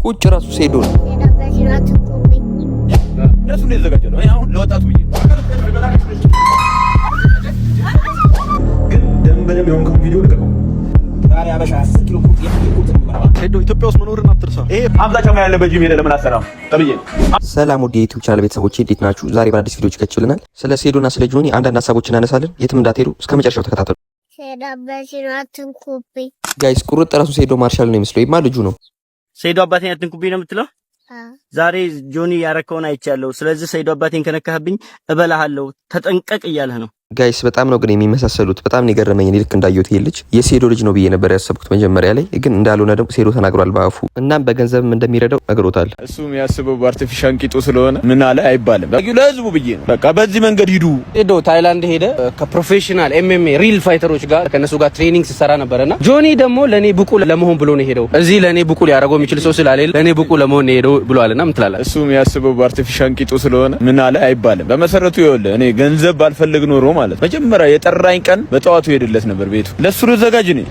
ቁጭ ራሱ ሴዶ ነው ለሱ ነው የተዘጋጀው ነው። አሁን ለወጣቱ ብዬ ግን ደንበደም የሆንከው ቪዲዮ ልቀቀው። ዛሬ አበሻ 10 ኪሎ ቁጥ ሄዶ ኢትዮጵያ ውስጥ መኖርን አትርሳ። ይሄ አምጣቸው ያለ በጂም ሄደ ለምን አሰራም ተብዬ። ሰላም ወደ ዩቲዩብ ቻናል ቤተሰቦቼ እንዴት ናችሁ? ዛሬ በአዲስ ቪዲዮዎች ከችልናል። ስለ ሴዶና ስለ ጆኒ አንዳንድ ሀሳቦችን እናነሳለን። የትም እንዳትሄዱ እስከ መጨረሻው ተከታተሉ። ሴዶ አትንኩብኝ ጋይስ። ቁርጥ ራሱ ሴዶ ማርሻል ነው የሚመስለው። ይማ ልጁ ነው። ሴዶ አባቴን አትንኩብኝ ነው የምትለው? ዛሬ ጆኒ ያረከውን አይቻለሁ። ስለዚህ ሴዶ አባቴን ከነካህብኝ እበላሃለሁ ተጠንቀቅ እያለህ ነው። ጋይስ በጣም ነው ግን የሚመሳሰሉት። በጣም ነው የገረመኝ። እኔ ልክ እንዳየሁት ይሄ ልጅ የሴዶ ልጅ ነው ብዬ ነበር ያሰብኩት መጀመሪያ ላይ፣ ግን እንዳልሆነ ደግሞ ሴዶ ተናግሯል በአፉ። እናም በገንዘብም እንደሚረዳው ነግሮታል። እሱ የሚያስበው በአርቲፊሻል ቂጡ ስለሆነ ምን አለ አይባልም። ለህዝቡ ብዬ ነው በቃ በዚህ መንገድ ሂዱ። ሴዶ ታይላንድ ሄደ ከፕሮፌሽናል ኤምኤምኤ ሪል ፋይተሮች ጋር ከነሱ ጋር ትሬኒንግ ሲሰራ ነበርና ጆኒ ደግሞ ለኔ ብቁ ለመሆን ብሎ ነው ሄደው። እዚህ ለኔ ብቁ ሊያደርገው የሚችል ሰው ስላለ ለኔ ብቁ ለመሆን ነው ሄደው ብሏልና ምን ትላለህ? እሱ የሚያስበው በአርቲፊሻል ቂጡ ስለሆነ ምን አለ አይባልም። በመሰረቱ ይኸውልህ እኔ ገንዘብ ባልፈልግ ኖሮ ማለት መጀመሪያ የጠራኝ ቀን በጠዋቱ ሄድለት ነበር ቤቱ። ለሱ ነው ተዘጋጅ ነኝ።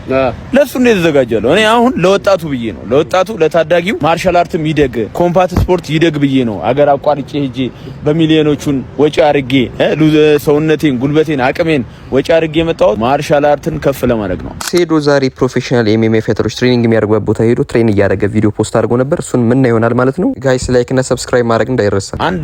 ለሱ ነው የተዘጋጀለው። እኔ አሁን ለወጣቱ ብዬ ነው፣ ለወጣቱ ለታዳጊው ማርሻል አርትም ይደግ ኮምባት ስፖርት ይደግ ብዬ ነው አገር አቋርጬ ሄጄ በሚሊዮኖቹን ወጪ አርጌ ሰውነቴን፣ ጉልበቴን፣ አቅሜን ወጪ አርጌ የመጣሁት ማርሻል አርትን ከፍ ለማድረግ ነው። ሴዶ ዛሬ ፕሮፌሽናል ኤምኤምኤ ፋይተሮች ትሬኒንግ የሚያደርጉበት ቦታ ሄዶ ትሬን እያደረገ ቪዲዮ ፖስት አድርጎ ነበር። እሱን ምን ይሆናል ማለት ነው ጋይስ። ላይክ እና ሰብስክራይብ ማድረግ እንዳይረሳ። አንድ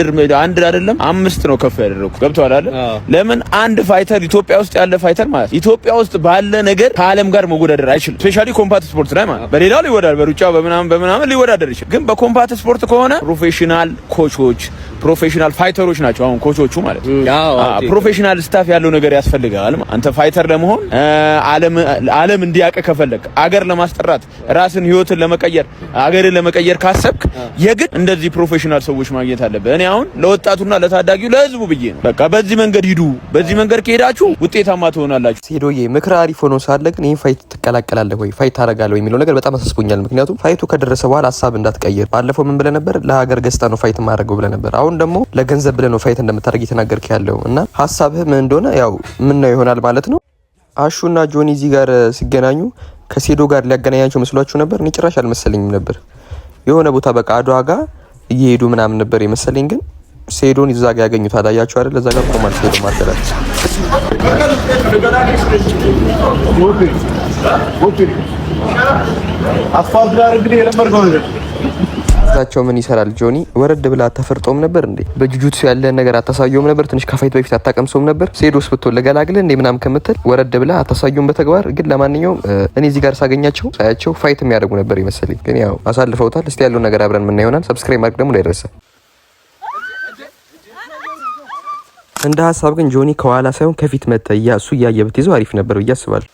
አይደለም 5 ነው ከፍ ያደረኩ። ገብቷል አይደል? ለምን አንድ ፋይተር ኢትዮጵያ ውስጥ ያለ ፋይተር ማለት ኢትዮጵያ ውስጥ ባለ ነገር ከዓለም ጋር መወዳደር አይችልም። ስፔሻሊ ኮምባት ስፖርት ላይ ማለት በሌላው ሊወዳደር በሩጫው በምናምን ሊወዳደር ይችላል። ግን በኮምባት ስፖርት ከሆነ ፕሮፌሽናል ኮቾች ፕሮፌሽናል ፋይተሮች ናቸው። አሁን ኮቾቹ ማለት ፕሮፌሽናል ስታፍ ያለው ነገር ያስፈልጋል። አንተ ፋይተር ለመሆን ዓለም እንዲያቀ ከፈለክ አገር ለማስጠራት ራስን ህይወትን ለመቀየር አገርን ለመቀየር ካሰብክ የግድ እንደዚህ ፕሮፌሽናል ሰዎች ማግኘት አለበት። እኔ አሁን ለወጣቱና ለታዳጊው ለህዝቡ ብዬ ነው በቃ በዚህ መንገድ ሂዱ። በዚህ መንገድ ከሄዳችሁ ውጤታማ ትሆናላችሁ። ሴዶዬ ምክር አሪፍ ሆኖ ሳለ ግን ይሄን ፋይት ትቀላቀላለህ ወይ ፋይት ታረጋለህ ወይ የሚለው ነገር በጣም አሳስቦኛል። ምክንያቱም ፋይቱ ከደረሰ በኋላ ሀሳብ እንዳትቀይር። ባለፈው ምን ብለህ ነበር? ለሀገር ገዝታ ነው ፋይት ማድረገው ብለህ ነበር። አሁን ደግሞ ለገንዘብ ብለህ ነው ፋይት እንደምታደርግ እየተናገርክ ያለው እና ሀሳብህ ምን እንደሆነ ያው ምን ነው ይሆናል ማለት ነው። አሹና ጆኒ እዚህ ጋር ሲገናኙ ከሴዶ ጋር ሊያገናኛቸው መስሏችሁ ነበር? እኔ ጭራሽ አልመሰለኝም ነበር። የሆነ ቦታ በቃ አድዋ ጋር እየሄዱ ምናምን ነበር የመሰለኝ። ግን ሴዶን እዛ ጋር ያገኙታል። አያችሁ አይደል? እዛ ጋር ቆማል ሴዶ ማርሻል አስፋልት ጋር እንግዲህ የለመድከው ነገር ዛቸው ምን ይሰራል? ጆኒ ወረድ ብላ አታፈርጦም ነበር እንዴ? በጁጁትሱ ያለን ነገር አታሳየውም ነበር? ትንሽ ከፋይት በፊት አታቀምሰውም ነበር? ሴዶስ ብትወል ለገላግል እንዴ ምናምን ከምትል ወረድ ብላ አታሳየውም በተግባር። ግን ለማንኛውም እኔ እዚህ ጋር ሳያቸው ፋይት የሚያደርጉ ነበር ይመስለኝ። ግን ያው አሳልፈውታል። እስቲ ያለው ነገር አብረን ምን ይሆናል። ሰብስክራይብ ማድረግ ደግሞ እንዳይረሳ። እንደ ሀሳብ ግን ጆኒ ከኋላ ሳይሆን ከፊት መተህ እሱ እያየ ብትይዘው አሪፍ ነበር ብዬ አስባለሁ።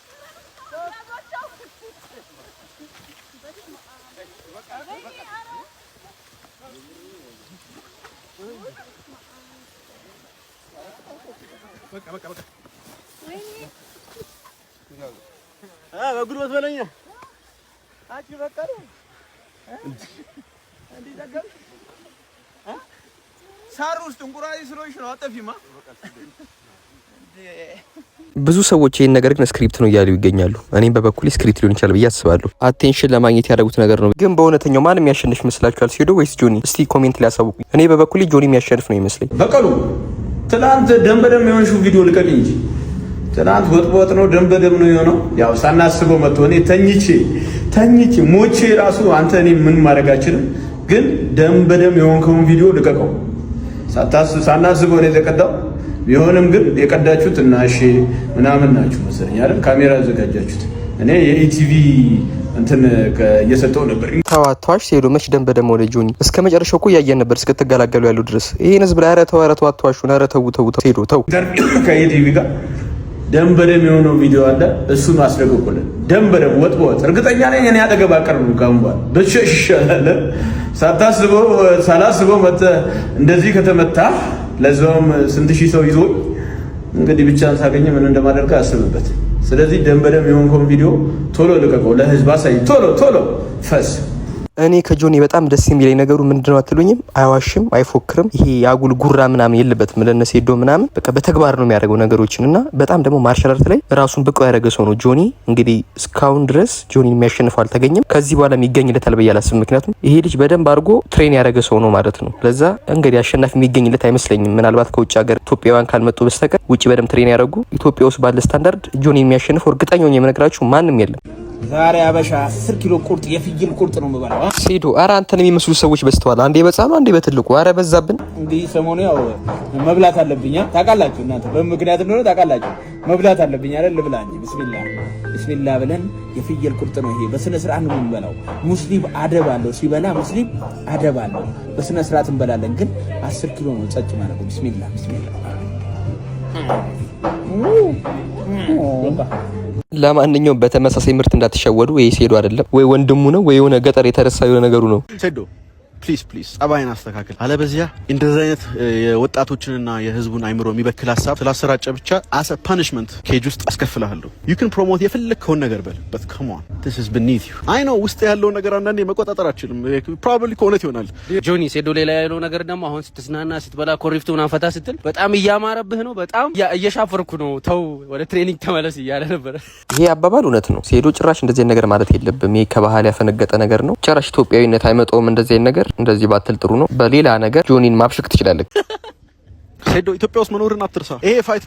በጉልበት በለኛ አቺ በቃ ነው እንዴ ዘጋም ሳር ውስጥ እንቁራሪ ስለሆንሽ ነው አጠፊማ። ብዙ ሰዎች ይሄን ነገር ግን ስክሪፕት ነው እያሉ ይገኛሉ። እኔም በበኩሌ ስክሪፕት ሊሆን ይችላል ብዬ አስባለሁ። አቴንሽን ለማግኘት ያደረጉት ነገር ነው። ግን በእውነተኛው ማን የሚያሸንፍ ይመስላችኋል? ሴዶ ወይስ ጆኒ? እስቲ ኮሜንት ላይ አሳውቁኝ። እኔ በበኩሌ ጆኒ የሚያሸንፍ ነው ይመስለኝ። በቀሉ ትናንት ደም በደም የሆንሽው ቪዲዮ ልቀቅ እንጂ ትናንት ወጥ ነው ደም በደም ነው የሆነው። ያው ሳናስበው መጥቶ እኔ ተኝቼ ሞቼ ራሱ አንተ እኔ ምን ማድረጋችንም። ግን ደም በደም የሆንከውን ቪዲዮ ልቀቀው። ሳናስበው ነው የተቀዳው። ቢሆንም ግን የቀዳችሁት እና እሺ ምናምን ናችሁ መሰለኝ አይደል? ካሜራ ያዘጋጃችሁት። እኔ የኢቲቪ እንትን እየሰጠው ነበር። ታዋቷሽ ሴዶ መች ደም በደም ወደ ጆኒ እስከ መጨረሻው እኮ ያየን ነበር እስከተገላገሉ ያለው ድረስ። ይሄን ህዝብ ላይ አረተው አቷሹ አረተው ሴዶ ተው። ከኢቲቪ ጋር ደም በደም የሆነው ቪዲዮ አለ። እሱን አስለቀቁልን። ደም በደም ወጥ በወጥ እርግጠኛ ነኝ እኔ አጠገብ አቀርቡ ጋምባል በሸሽ ይሻላል። ሳላስበው መተ እንደዚህ ከተመታ ለዛውም ስንት ሺህ ሰው ይዞ እንግዲህ ብቻን ሳገኘ ምን እንደማደርግ አስብበት። ስለዚህ ደም በደም የሆንከው ቪዲዮ ቶሎ ልቀቀው፣ ለህዝብ አሳይ። ቶሎ ፈስ እኔ ከጆኒ በጣም ደስ የሚለኝ ነገሩ ምንድነው አትሉኝም? አይዋሽም፣ አይፎክርም። ይሄ ያጉል ጉራ ምናምን የለበትም። ለነሱ ሄዶ ምናምን በቃ በተግባር ነው የሚያደርገው ነገሮችን እና በጣም ደግሞ ማርሻል አርት ላይ ራሱን ብቁ ያደረገ ሰው ነው ጆኒ። እንግዲህ እስካሁን ድረስ ጆኒን የሚያሸንፈው አልተገኘም። ከዚህ በኋላ የሚገኝለታል ብዬ አላስብም። ምክንያቱም ይሄ ልጅ በደንብ አድርጎ ትሬን ያደረገ ሰው ነው ማለት ነው። ለዛ እንግዲህ አሸናፊ የሚገኝለት አይመስለኝም። ምናልባት ከውጭ ሀገር ኢትዮጵያውያን ካልመጡ በስተቀር ውጭ በደንብ ትሬን ያደረጉ ኢትዮጵያ ውስጥ ባለ ስታንዳርድ ጆኒ የሚያሸንፈው እርግጠኛ ነኝ የምነግራችሁ ማንም የለም። ዛሬ አበሻ 10 ኪሎ ቁርጥ የፍየል ቁርጥ ነው የምበላው። ሴዶ ኧረ አንተን የሚመስሉ ሰዎች በስተዋል። አንዴ በጻኑ አንዴ በትልቁ ኧረ በዛብን። እንግዲህ ሰሞኑ ያው መብላት አለብኝ ታውቃላችሁ። እናንተ በምክንያት እንደሆነ ታውቃላችሁ። መብላት አለብኝ አይደል? ልብላ እንጂ ቢስሚላህ ብለን የፍየል ቁርጥ ነው ይሄ። በስነ ስርዓት ነው የምንበላው። ሙስሊም አደብ አለው ሲበላ፣ ሙስሊም አደብ አለው። በስነ ስርዓት እንበላለን። ግን 10 ኪሎ ነው ጸጥ ማለት ነው። ቢስሚላህ ለማንኛውም በተመሳሳይ ምርት እንዳትሸወዱ። ወይ ሴዶ አይደለም ወይ ወንድሙ ነው ወይ የሆነ ገጠር የተረሳ የሆነ ነገሩ ነው። ሴዶ ፕሊዝ ጸባይን አስተካክል። አለበዚያ እንደዚህ አይነት የወጣቶችንና የህዝቡን አይምሮ የሚበክል ሀሳብ ስላሰራጨ ብቻ አሰ ፓኒሽመንት ኬጅ ውስጥ አስከፍልሃለሁ። ዩ ካን ፕሮሞት የፈለግከውን ነገር በል በት ካም ኦን ዲስ ኢዝ ቢኒዝ ዩ። አይ ኖ ውስጥ ያለው ነገር አንዳንዴ መቆጣጠር አችልም። ፕሮባብሊ ከእውነት ይሆናል። ጆኒ ሴዶ ሌላ ያለው ነገር ደግሞ አሁን ስትዝናና ስትበላ ኮሪፍቱ ምናምን ፈታ ስትል በጣም እያማረብህ ነው። በጣም እየሻፈርኩ ነው። ተው ወደ ትሬኒንግ ተመለስ እያለ ነበር። ይሄ አባባል እውነት ነው። ሴዶ ጭራሽ እንደዚህ ነገር ማለት የለብም። ይሄ ከባህል ያፈነገጠ ነገር ነው። ጭራሽ ኢትዮጵያዊነት አይመጣውም እንደዚህ ነገር። እንደዚህ ባትል ጥሩ ነው። በሌላ ነገር ጆኒን ማብሸክ ትችላለህ። ሴዶ ኢትዮጵያ ውስጥ መኖርን አትርሳ። ይሄ ፋይት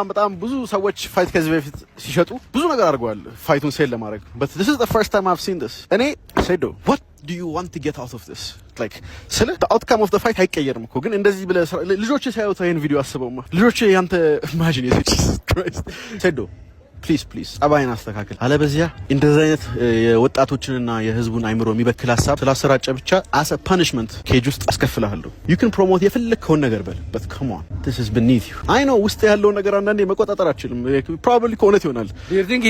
በጣም ብዙ ሰዎች ፋይት ከዚህ በፊት ሲሸጡ ብዙ ነገር አድርገዋል ፋይቱን ሴል ለማድረግ but this is the first time I've seen this። እኔ ሴዶ what do you want to get out of this like ስለ the outcome of the fight አይቀየርም እኮ ግን እንደዚህ ብለህ ልጆች ሳይወጣ ይሄን ቪዲዮ አስበውማ ልጆች ያንተ imagine Jesus Christ ሴዶ ፕሊዝ ጸባይን አስተካክል። አለበዚያ እንደዚህ አይነት የወጣቶችንና የህዝቡን አይምሮ የሚበክል ሀሳብ ስላሰራጨ ብቻ አሰ ፓኒሽመንት ኬጅ ውስጥ አስከፍልሃለሁ። ዩ ካን ፕሮሞት የፈለግከውን ነገር በል በት ካም ኦን ዲስ ኢዝ ቢኒዝ ዩ። አይ ኖ ውስጥ ያለው ነገር አንዳንዴ መቆጣጠር አችልም። ፕሮባብሊ ከእውነት ይሆናል። Do you think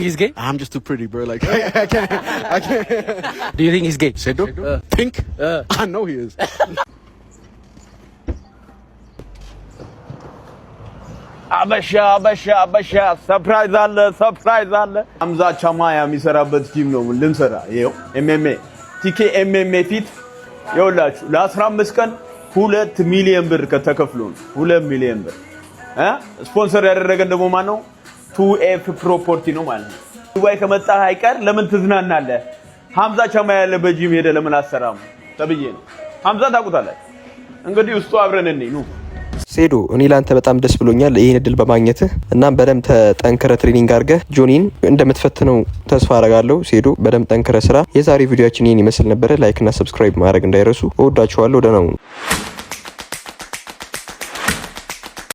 he's gay? I'm just too pretty bro like I can't. Do you think he's gay? Sedo? Think? I know he is. አበሻ ሰርፕራይዝ አለ። ሐምዛ ቻማያ የሚሰራበት ጂም ነው ልንሰራ። ይሄው ኤምኤምኤ ቲኬ ኤምኤምኤ ፊት ይኸውላችሁ ለ15 ቀን 2 ሚሊዮን ብር ከተከፍሎ 2 ሚሊዮን ብር ስፖንሰር ያደረገን ደግሞ ማን ነው? 2F ፕሮፐርቲ ነው ማለት ነው። ዱባይ ከመጣ አይቀር ለምን ትዝናናለህ? ሐምዛ ቻማያ ያለበት ጂም ሄደ ለምን አሰራም ተብዬ ነው። ሐምዛ ታውቁታላችሁ። እንግዲህ ውስጡ አብረን እንይ ነው። ሴዶ እኔ ላንተ በጣም ደስ ብሎኛል ይሄን እድል በማግኘትህ እና በደም ተጠንክረ ትሬኒንግ አድርገህ ጆኒን እንደምትፈትነው ተስፋ አደርጋለሁ። ሴዶ በደም ጠንክረ ስራ። የዛሬ ቪዲዮአችን ይሄን ይመስል ነበር። ላይክ እና ሰብስክራይብ ማድረግ እንዳይረሱ። እወዳችኋለሁ። ደህና ሁኑ።